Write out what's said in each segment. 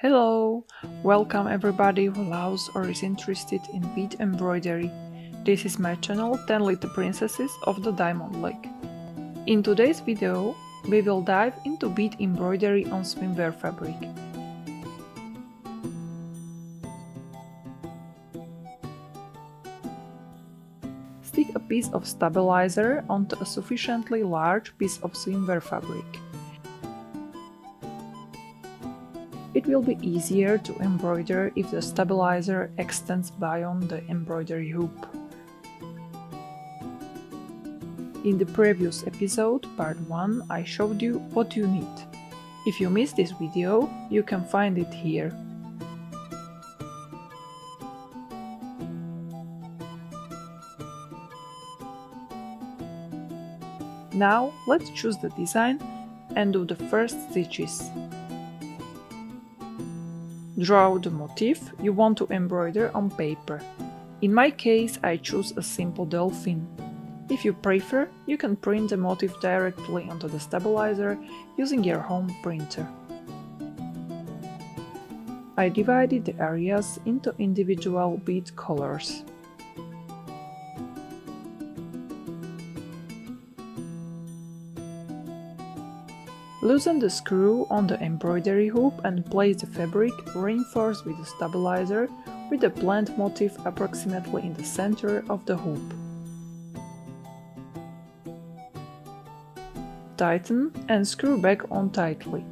Hello! Welcome everybody who loves or is interested in bead embroidery. This is my channel 10 Little Princesses of the Diamond Lake. In today's video, we will dive into bead embroidery on swimwear fabric. Stick a piece of stabilizer onto a sufficiently large piece of swimwear fabric. It will be easier to embroider if the stabilizer extends beyond the embroidery hoop. In the previous episode, part 1, I showed you what you need. If you missed this video, you can find it here. Now, let's choose the design and do the first stitches. Draw the motif you want to embroider on paper. In my case, I choose a simple dolphin. If you prefer, you can print the motif directly onto the stabilizer using your home printer. I divided the areas into individual bead colors. Loosen the screw on the embroidery hoop and place the fabric reinforced with the stabilizer with the plant motif approximately in the center of the hoop. Tighten and screw back on tightly.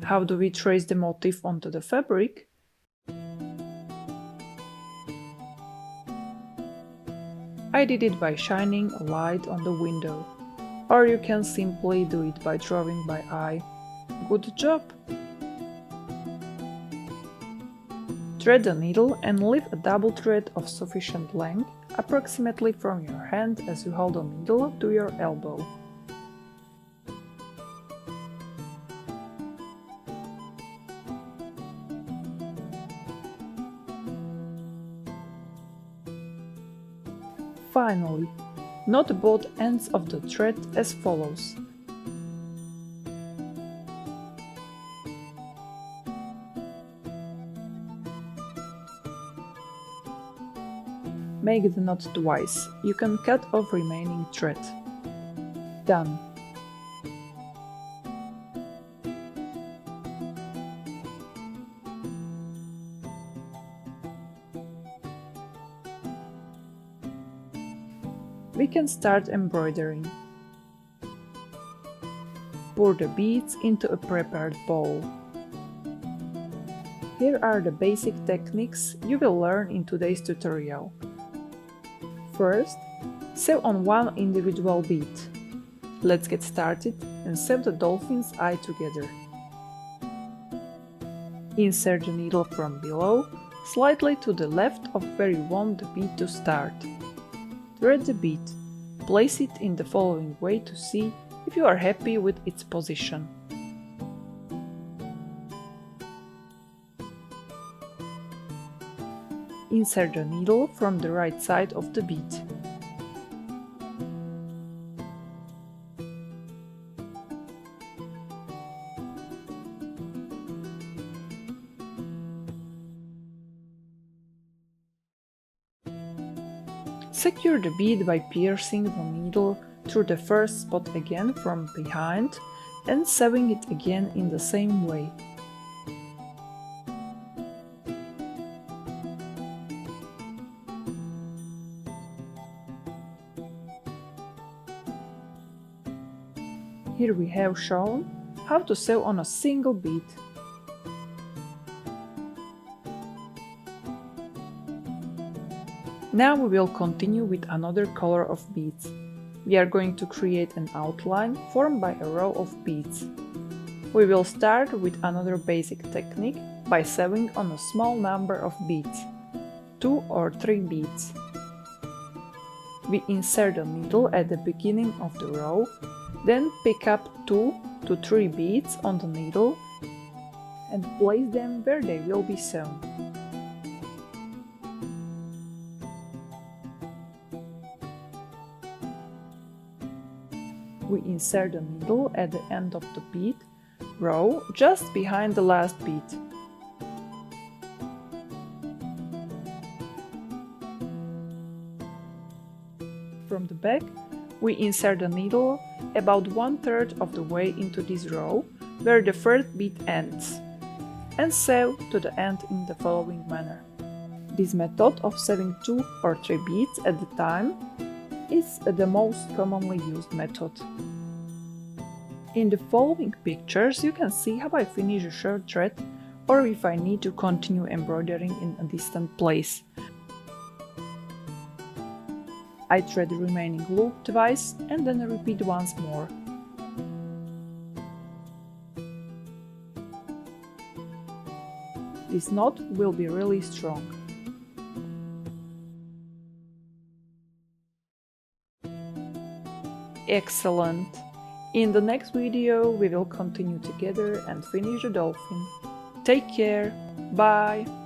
How do we trace the motif onto the fabric? I did it by shining a light on the window, or you can simply do it by drawing by eye. Good job! Thread the needle and leave a double thread of sufficient length, approximately from your hand as you hold the needle to your elbow. Finally, knot both ends of the thread as follows. Make the knot twice. You can cut off remaining thread. Done. We can start embroidering. Pour the beads into a prepared bowl. Here are the basic techniques you will learn in today's tutorial. First, sew on one individual bead. Let's get started and sew the dolphin's eye together. Insert the needle from below, slightly to the left of where you want the bead to start. Thread the bead. Place it in the following way to see if you are happy with its position. Insert the needle from the right side of the bead. Secure the bead by piercing the needle through the first spot again from behind and sewing it again in the same way. Here we have shown how to sew on a single bead. Now we will continue with another color of beads. We are going to create an outline formed by a row of beads. We will start with another basic technique by sewing on a small number of beads, 2 or 3 beads. We insert the needle at the beginning of the row, then pick up 2 to 3 beads on the needle and place them where they will be sewn. We insert the needle at the end of the bead row just behind the last bead. From the back, we insert the needle about 1/3 of the way into this row where the first bead ends, and sew to the end in the following manner. This method of sewing 2 or 3 beads at a time is the most commonly used method. In the following pictures you can see how I finish a short thread or if I need to continue embroidering in a distant place. I thread the remaining loop twice and then repeat once more. This knot will be really strong. Excellent! In the next video we will continue together and finish the dolphin. Take care, bye!